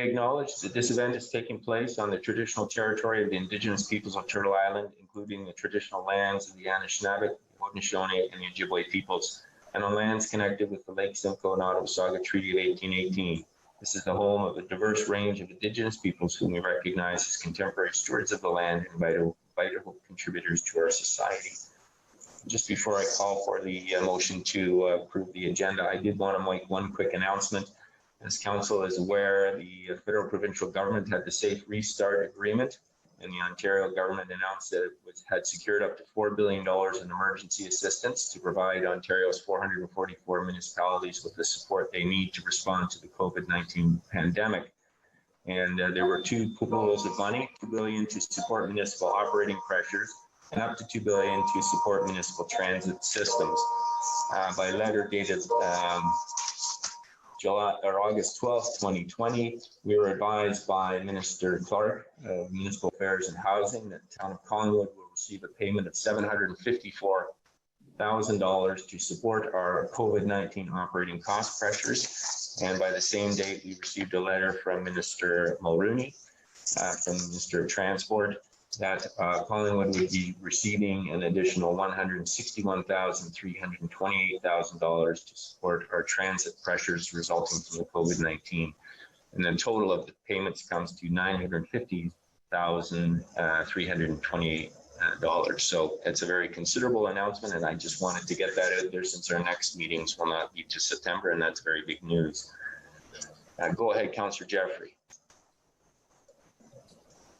acknowledge that this event is taking place on the traditional territory of the Indigenous peoples of Turtle Island, including the traditional lands of the Anishinaabe, the Haudenosaunee, and the Ojibwe peoples, and on lands connected with the Lake Simcoe and Ottawasaga Treaty of 1818. This is the home of a diverse range of Indigenous peoples whom we recognize as contemporary stewards of the land and vital contributors to our society. Just before I call for the motion to approve the agenda, I did want to make one quick announcement. As Council is aware, the federal provincial government had the Safe Restart Agreement, and the Ontario government announced that it had secured up to $4 billion in emergency assistance to provide Ontario's 444 municipalities with the support they need to respond to the COVID-19 pandemic. And there were two pools of money, $2 billion to support municipal operating pressures and up to $2 billion to support municipal transit systems. By letter dated August 12th, 2020, we were advised by Minister Clark of Municipal Affairs and Housing that Town of Collingwood will receive a payment of $754,000 to support our COVID-19 operating cost pressures. And by the same date, we received a letter from Minister Mulroney, from the Minister of Transport, that Collingwood would be receiving an additional $161,328,000 to support our transit pressures resulting from the COVID-19. And the total of the payments comes to $950,328. So it's a very considerable announcement, and I just wanted to get that out there since our next meetings will not be to September, and that's very big news. Go ahead, Councillor Jeffrey.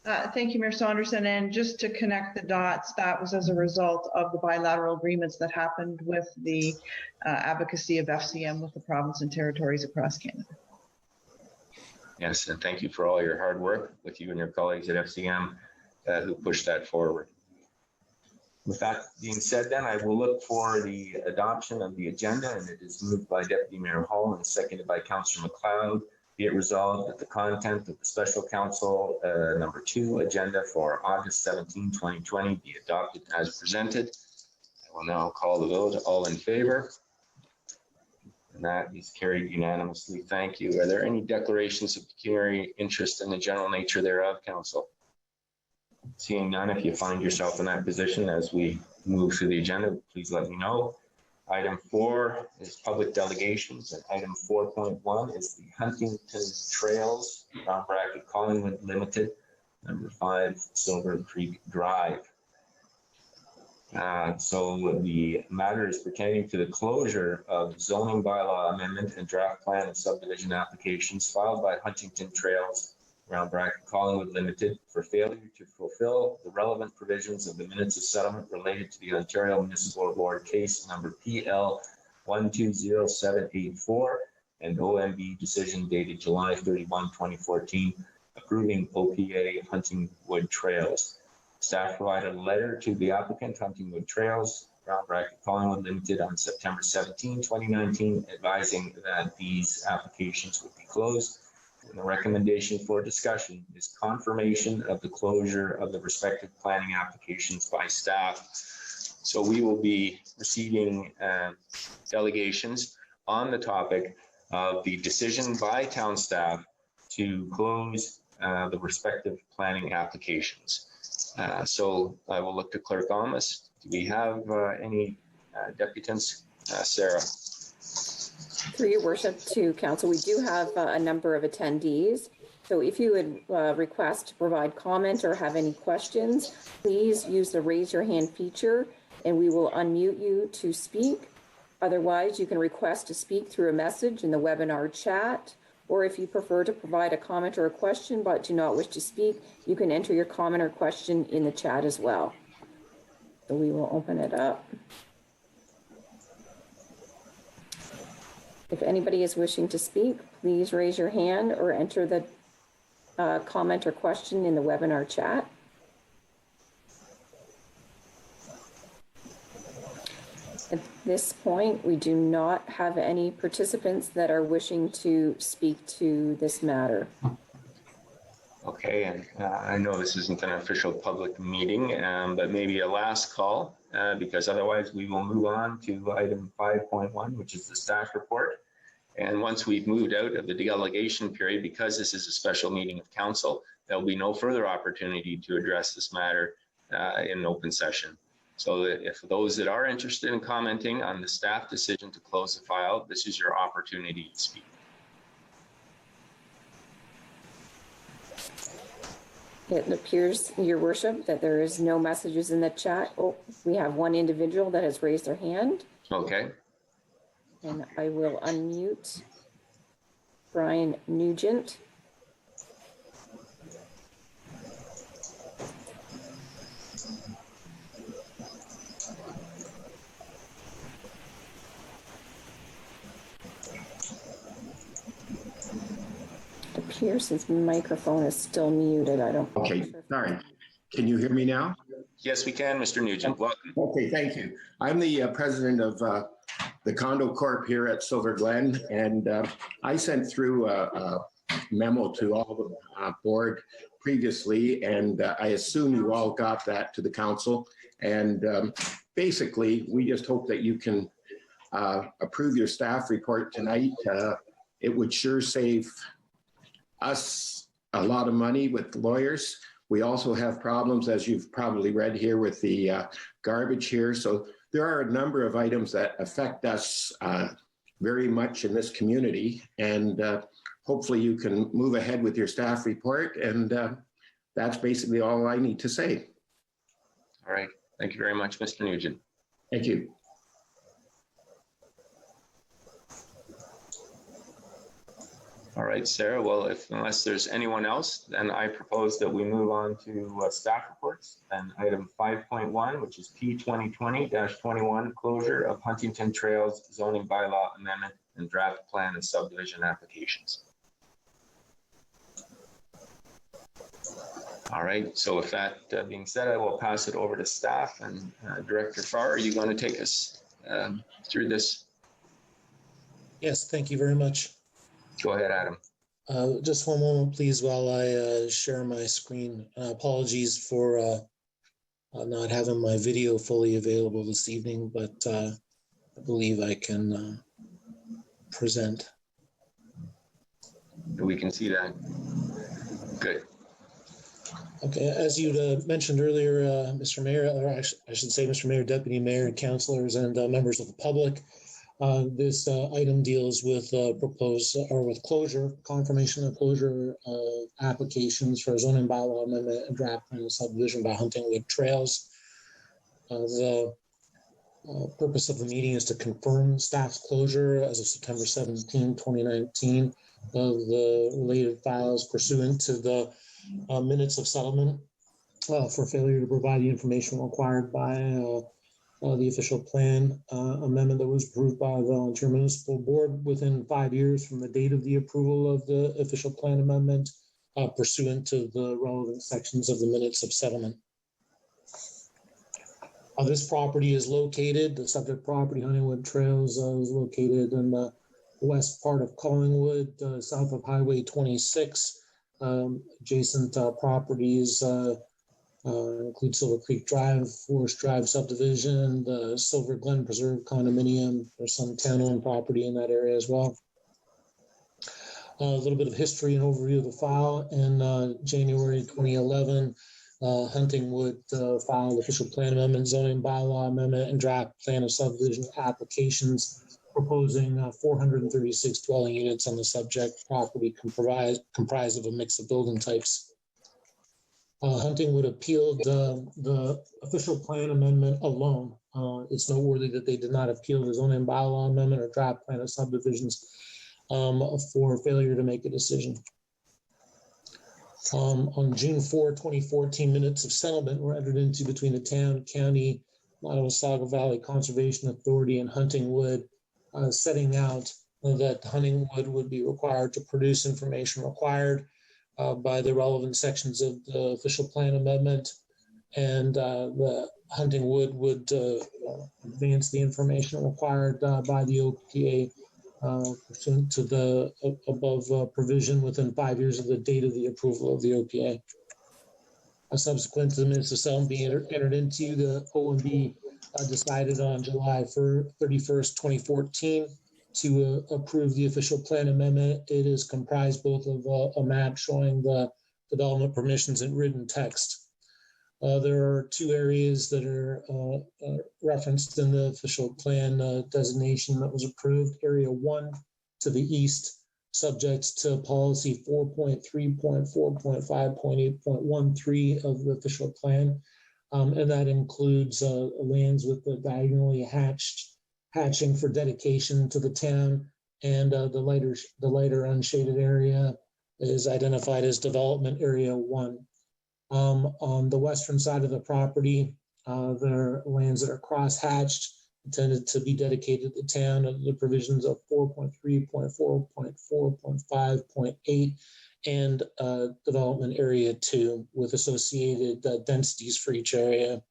Thank you, Mayor Saunderson. And just to connect the dots, that was as a result of the bilateral agreements that happened with the advocacy of FCM with the province and territories across Canada. Yes, and thank you for all your hard work with you and your colleagues at FCM who pushed that forward. With that being said, then, I will look for the adoption of the agenda, and it is moved by Deputy Mayor Hall and seconded by Councillor McLeod. Be it resolved that the content of the Special Council number 2 agenda for August 17, 2020 be adopted as presented. I will now call the vote. All in favor? And that is carried unanimously. Thank you. Are there any declarations of pecuniary interest in the general nature thereof, Council? Seeing none, if you find yourself in that position as we move through the agenda, please let me know. Item 4 is public delegations, and item 4.1 is the Huntington Trails, Collingwood Limited, number 5 Silver Creek Drive. So the matter is pertaining to the closure of zoning bylaw amendment and draft plan of subdivision applications filed by Huntington Trails, Collingwood Limited, for failure to fulfill the relevant provisions of the minutes of settlement related to the Ontario Municipal Board case number PL 120784 and OMB decision dated July 31, 2014, approving OPA Huntingwood Trails. Staff provided a letter to the applicant, Huntingwood Trails, Collingwood Limited, on September 17, 2019, advising that these applications would be closed. And the recommendation for discussion is confirmation of the closure of the respective planning applications by staff. So we will be receiving delegations on the topic of the decision by town staff to close the respective planning applications. So I will look to Clerk Almas. Do we have any deputants? Sarah. Through your worship to council, we do have a number of attendees. So if you would request to provide comment or have any questions, please use the raise your hand feature and we will unmute you to speak. Otherwise, you can request to speak through a message in the webinar chat, or if you prefer to provide a comment or a question but do not wish to speak, you can enter your comment or question in the chat as well. So we will open it up. If anybody is wishing to speak, please raise your hand or enter the comment or question in the webinar chat. At this point, we do not have any participants that are wishing to speak to this matter. Okay, and I know this isn't an official public meeting, but maybe a last call, because otherwise we will move on to item 5.1, which is the staff report. And once we've moved out of the delegation period, because this is a special meeting of council, there'll be no further opportunity to address this matter in open session. So if those that are interested in commenting on the staff decision to close the file, this is your opportunity to speak. It appears, Your Worship, that there is no messages in the chat. Oh, we have one individual that has raised their hand. Okay. And I will unmute Brian Nugent. It appears his microphone is still muted. I don't. Okay, sorry. Can you hear me now? Yes, we can, Mr. Nugent. Welcome. Okay, thank you. I'm the president of the Condo Corp here at Silver Glen, and I sent through a memo to all the board previously, and I assume you all got that to the council. And basically, we just hope that you can approve your staff report tonight. It would sure save us a lot of money with lawyers. We also have problems, as you've probably read here, with the garbage here. So there are a number of items that affect us very much in this community. And hopefully you can move ahead with your staff report. And that's basically all I need to say. All right. Thank you very much, Mr. Nugent. Thank you. All right, Sarah. Well, unless there's anyone else, then I propose that we move on to staff reports. And item 5.1, which is P 2020-21, closure of Huntington Trails zoning bylaw amendment and draft plan and subdivision applications. All right. So with that being said, I will pass it over to staff. And Director Farr, are you going to take us through this? Yes, thank you very much. Go ahead, Adam. Just one moment, please, while I share my screen. Apologies for not having my video fully available this evening, but I believe I can present. We can see that. Good. Okay, as you mentioned earlier, Mr. Mayor, or I should say Mr. Mayor, Deputy Mayor, and councillors and members of the public, this item deals with confirmation of closure of applications for zoning bylaw amendment and draft plan of subdivision by Huntingwood Trails. The purpose of the meeting is to confirm staff's closure as of September 17, 2019 of the related files pursuant to the minutes of settlement for failure to provide the information required by the official plan amendment that was approved by the Volunteer Municipal Board within 5 years from the date of the approval of the official plan amendment pursuant to the relevant sections of the minutes of settlement. This property is located, the subject property, Huntingwood Trails, is located in the west part of Collingwood, south of Highway 26. Adjacent properties include Silver Creek Drive, Forest Drive subdivision, the Silver Glen Preserve condominium. There's some town-owned property in that area as well. A little bit of history and overview of the file. In January 2011, Huntingwood filed official plan amendment, zoning bylaw amendment, and draft plan of subdivision applications, proposing 436 dwelling units on the subject property comprised of a mix of building types. Huntingwood appealed the official plan amendment alone. It's noteworthy that they did not appeal the zoning bylaw amendment or draft plan of subdivisions for failure to make a decision. On June 4, 2014, minutes of settlement were entered into between the town, county, Nottawasaga Valley Conservation Authority, and Huntingwood, setting out that Huntingwood would be required to produce information required by the relevant sections of the official plan amendment, and the Huntingwood would advance the information required by the OPA pursuant to the above provision within 5 years of the date of the approval of the OPA. Subsequent to the minutes of settlement being entered into, the OMB decided on July 31st, 2014 to approve the official plan amendment. It is comprised both of a map showing the development permissions and written text. There are two areas that are referenced in the official plan designation that was approved. Area 1 to the east, subject to policy 4.3.4.5.8.13 of the official plan. And that includes lands with the diagonally hatching for dedication to the town, and the lighter unshaded area is identified as development area 1. On the western side of the property, there are lands that are cross-hatched, intended to be dedicated to the town under the provisions of 4.3.4.4.5.8 and development area 2 with associated densities for each area.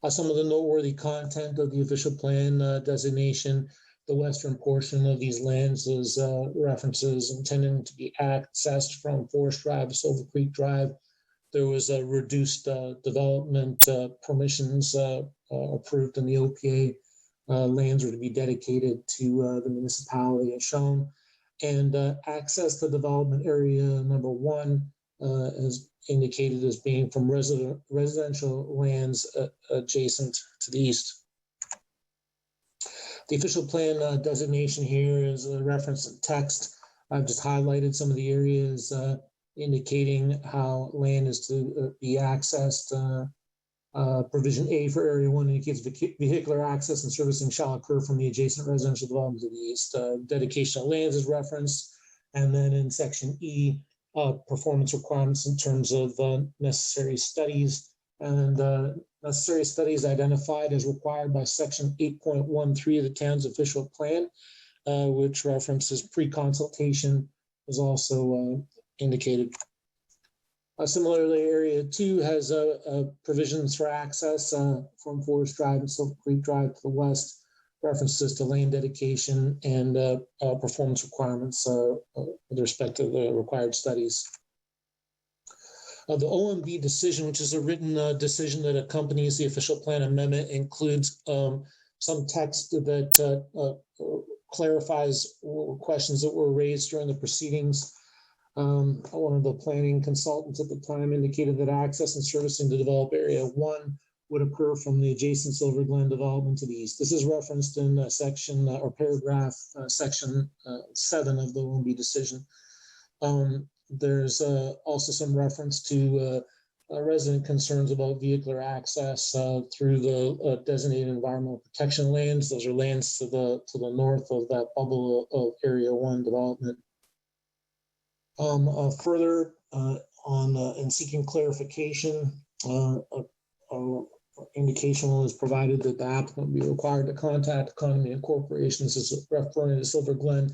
Some of the noteworthy content of the official plan designation: the western portion of these lands is references intending to be accessed from Forest Drive to Silver Creek Drive. There was a reduced development permissions approved in the OPA. Lands are to be dedicated to the municipality as shown. And access to development area number 1 is indicated as being from residential lands adjacent to the east. The official plan designation here is a reference in text. I've just highlighted some of the areas indicating how land is to be accessed. Provision A for Area 1 indicates vehicular access and servicing shall occur from the adjacent residential development to the east. Dedication of lands is referenced. And then in section E, performance requirements in terms of necessary studies. And necessary studies identified as required by section 8.13 of the town's official plan, which references pre-consultation, is also indicated. Similarly, Area 2 has provisions for access from Forest Drive and Silver Creek Drive to the west, references to land dedication and performance requirements with respect to the required studies. The OMB decision, which is a written decision that accompanies the official plan amendment, includes some text that clarifies questions that were raised during the proceedings. One of the planning consultants at the time indicated that access and servicing to develop Area 1 would occur from the adjacent Silver Glen development to the east. This is referenced in section or paragraph section 7 of the OMB decision. There's also some reference to resident concerns about vehicular access through the designated environmental protection lands. Those are lands to the north of that bubble of Area 1 development. Further, in seeking clarification, indication was provided that the applicant would be required to contact condominium corporations as referring to Silver Glen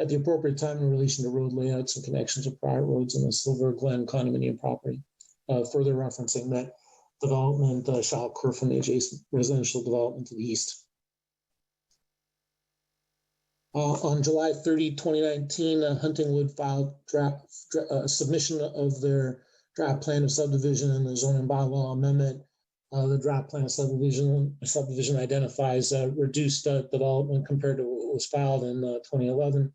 at the appropriate time in relation to road layouts and connections of private roads in the Silver Glen condominium property. Further referencing that development shall occur from the adjacent residential development to the east. On July 30, 2019, Huntingwood filed submission of their draft plan of subdivision and the zoning bylaw amendment. The draft plan of subdivision identifies reduced development compared to what was filed in 2011.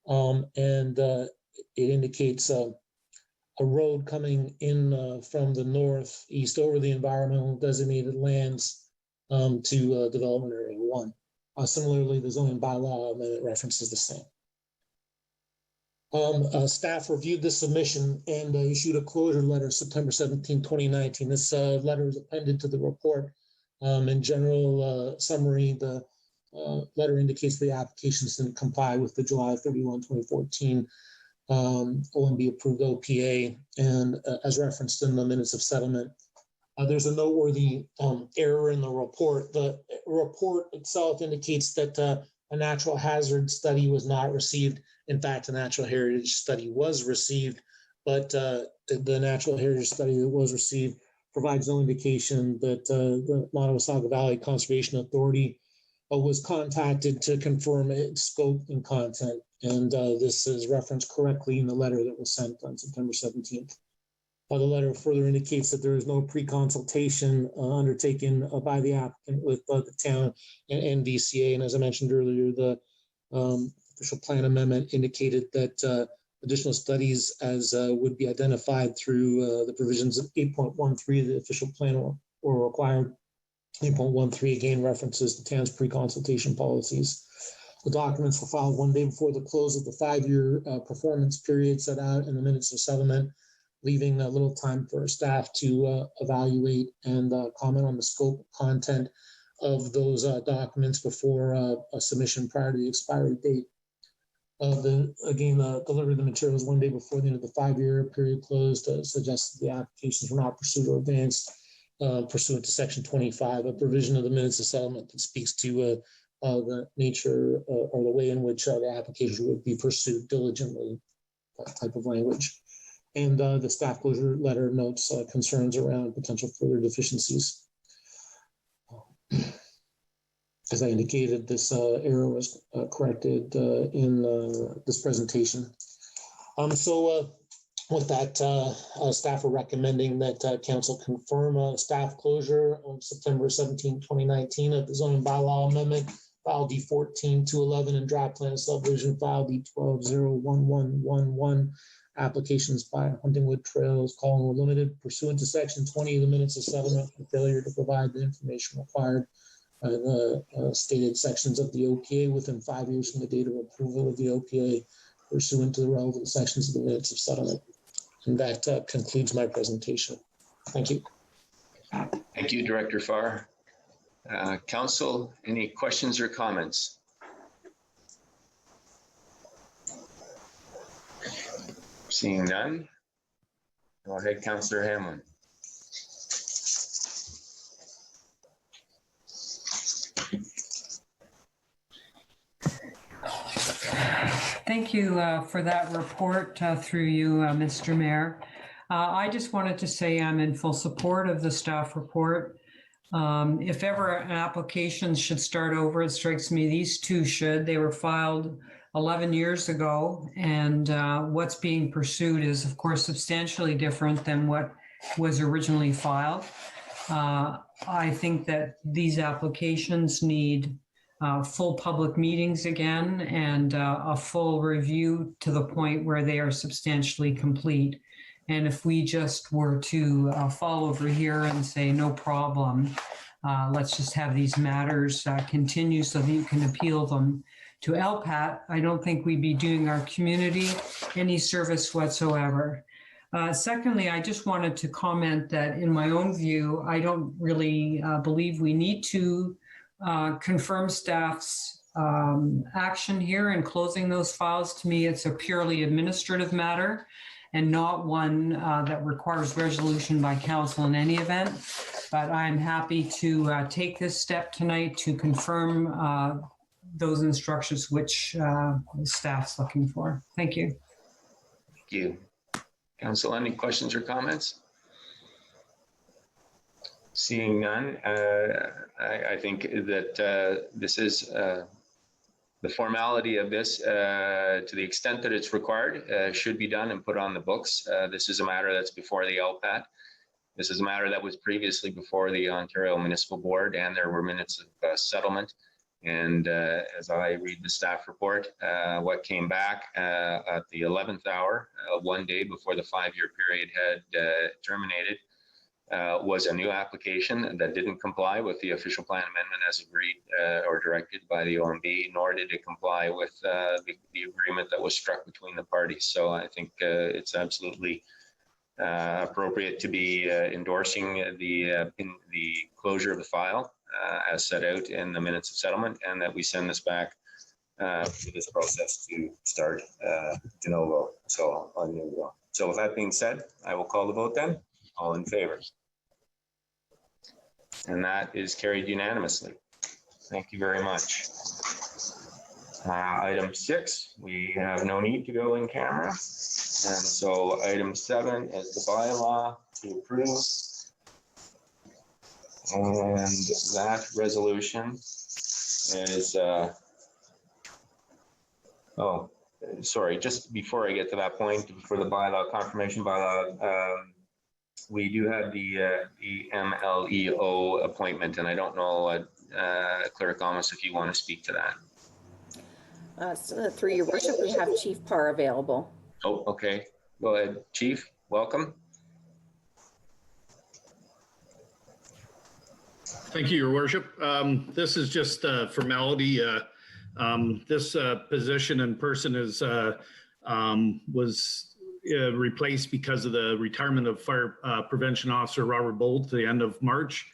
And it indicates a road coming in from the northeast over the environmental designated lands to development area 1. Similarly, the zoning bylaw amendment references the same. Staff reviewed the submission and issued a closure letter September 17, 2019. This letter is appended to the report. In general summary, the letter indicates the applications didn't comply with the July 31, 2014 OMB approved OPA, and as referenced in the minutes of settlement. There's a noteworthy error in the report. The report itself indicates that a natural hazard study was not received. In fact, a natural heritage study was received, but the natural heritage study that was received provides no indication that the Nottawasaga Valley Conservation Authority was contacted to confirm its scope and content. And this is referenced correctly in the letter that was sent on September 17th. The letter further indicates that there is no pre-consultation undertaken by the applicant with the town and DCA. And as I mentioned earlier, the official plan amendment indicated that additional studies as would be identified through the provisions of 8.13 of the official plan or required. 8.13 again references the town's pre-consultation policies. The documents were filed one day before the close of the 5-year performance period set out in the minutes of settlement, leaving a little time for staff to evaluate and comment on the scope, content of those documents before a submission prior to the expiry date. Delivery of the materials one day before the end of the 5-year period closed suggests that the applications were not pursued or advanced pursuant to Section 25, a provision of the minutes of settlement that speaks to the nature or the way in which the application would be pursued diligently, that type of language. And the staff closure letter notes concerns around potential further deficiencies. As I indicated, this error was corrected in this presentation. With that, staff are recommending that council confirm staff closure on September 17, 2019 of the zoning bylaw amendment, file D14-211 and draft plan subdivision file D12-01111. Applications by Huntingwood Trails Collingwood Limited pursuant to Section 20 of the minutes of settlement for failure to provide the information required by the stated sections of the OPA within 5 years from the date of approval of the OPA pursuant to the relevant sections of the minutes of settlement. And that concludes my presentation. Thank you. Thank you, Director Farr. Council, any questions or comments? Seeing none, go ahead, Councillor Hamlin. Thank you for that report through you, Mr. Mayor. I just wanted to say I'm in full support of the staff report. If ever an application should start over, it strikes me these two should. They were filed 11 years ago, and what's being pursued is, of course, substantially different than what was originally filed. I think that these applications need full public meetings again and a full review to the point where they are substantially complete. And if we just were to fall over here and say, no problem, let's just have these matters continue so that you can appeal them to LPAT, I don't think we'd be doing our community any service whatsoever. Secondly, I just wanted to comment that in my own view, I don't really believe we need to confirm staff's action here in closing those files. To me, it's a purely administrative matter and not one that requires resolution by council in any event. But I'm happy to take this step tonight to confirm those instructions which the staff's looking for. Thank you. Thank you. Council, any questions or comments? Seeing none, I think that this is the formality of this, to the extent that it's required, should be done and put on the books. This is a matter that's before the LPAT. This is a matter that was previously before the Ontario Municipal Board, and there were minutes of settlement. And as I read the staff report, what came back at the 11th hour, one day before the 5-year period had terminated, was a new application that didn't comply with the official plan amendment as agreed or directed by the OMB, nor did it comply with the agreement that was struck between the parties. So I think it's absolutely appropriate to be endorsing the closure of the file as set out in the minutes of settlement, and that we send this back to this process to start de novo. So with that being said, I will call the vote then. All in favor? And that is carried unanimously. Thank you very much. Item 6, we have no need to go in camera. And so item 7 is the bylaw to approve. And that resolution is, sorry, just before I get to that point, for the bylaw, confirmation bylaw, we do have the MLEO appointment, and I don't know, Clerk Almus, if you want to speak to that. So through your worship, we have Chief Parr available. Oh, okay. Go ahead, Chief. Welcome. Thank you, Your Worship. This is just a formality. This position and person was replaced because of the retirement of Fire Prevention Officer Robert Bolt at the end of March.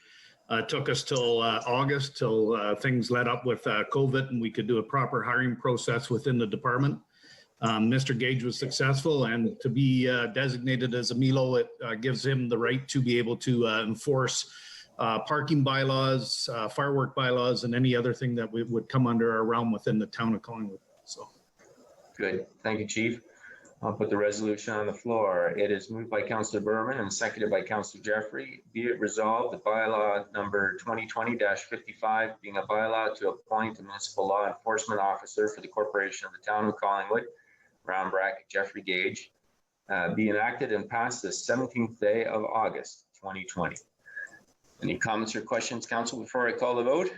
Took us till August, till things let up with COVID and we could do a proper hiring process within the department. Mr. Gage was successful, and to be designated as a MELO, it gives him the right to be able to enforce parking bylaws, firework bylaws, and any other thing that would come under our realm within the town of Collingwood. So, good. Thank you, Chief. I'll put the resolution on the floor. It is moved by Councillor Berman and seconded by Councillor Jeffrey. Be it resolved that bylaw number 2020-55, being a bylaw to appoint a municipal law enforcement officer for the corporation of the town of Collingwood, round bracket Jeffrey Gage, be enacted and passed the 17th day of August 2020. Any comments or questions, Council, before I call the vote?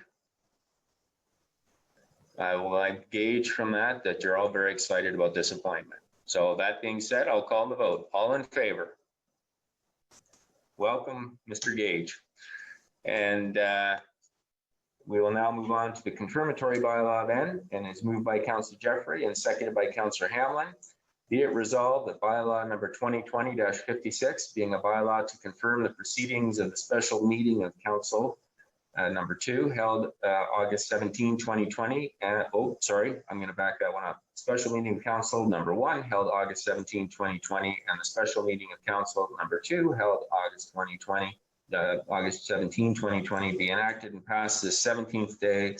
I gauge from that you're all very excited about this appointment. So that being said, I'll call the vote. All in favor? Welcome, Mr. Gage. And we will now move on to the confirmatory bylaw then, and it's moved by Councillor Jeffrey and seconded by Councillor Hamlin. Be it resolved that bylaw number 2020-56, being a bylaw to confirm the proceedings of the special meeting of council number 2 held August 17, 2020. Oh, sorry, I'm going to back that one up. Special meeting of council number 1 held August 17, 2020, and the special meeting of council number 2 held August 17, 2020 be enacted and passed the 17th day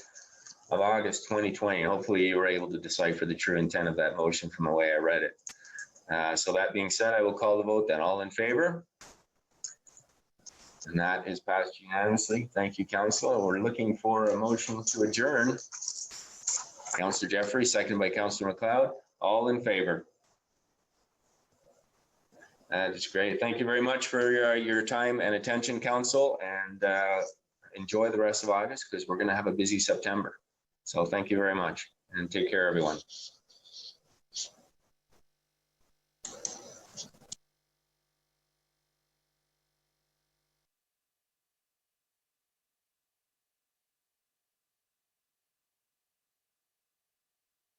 of August 2020. Hopefully you were able to decipher the true intent of that motion from the way I read it. So that being said, I will call the vote then. All in favor? And that is passed unanimously. Thank you, Council. We're looking for a motion to adjourn. Councillor Jeffrey, seconded by Councillor McLeod. All in favor? That is great. Thank you very much for your time and attention, Council, and enjoy the rest of August because we're going to have a busy September. So thank you very much and take care, everyone.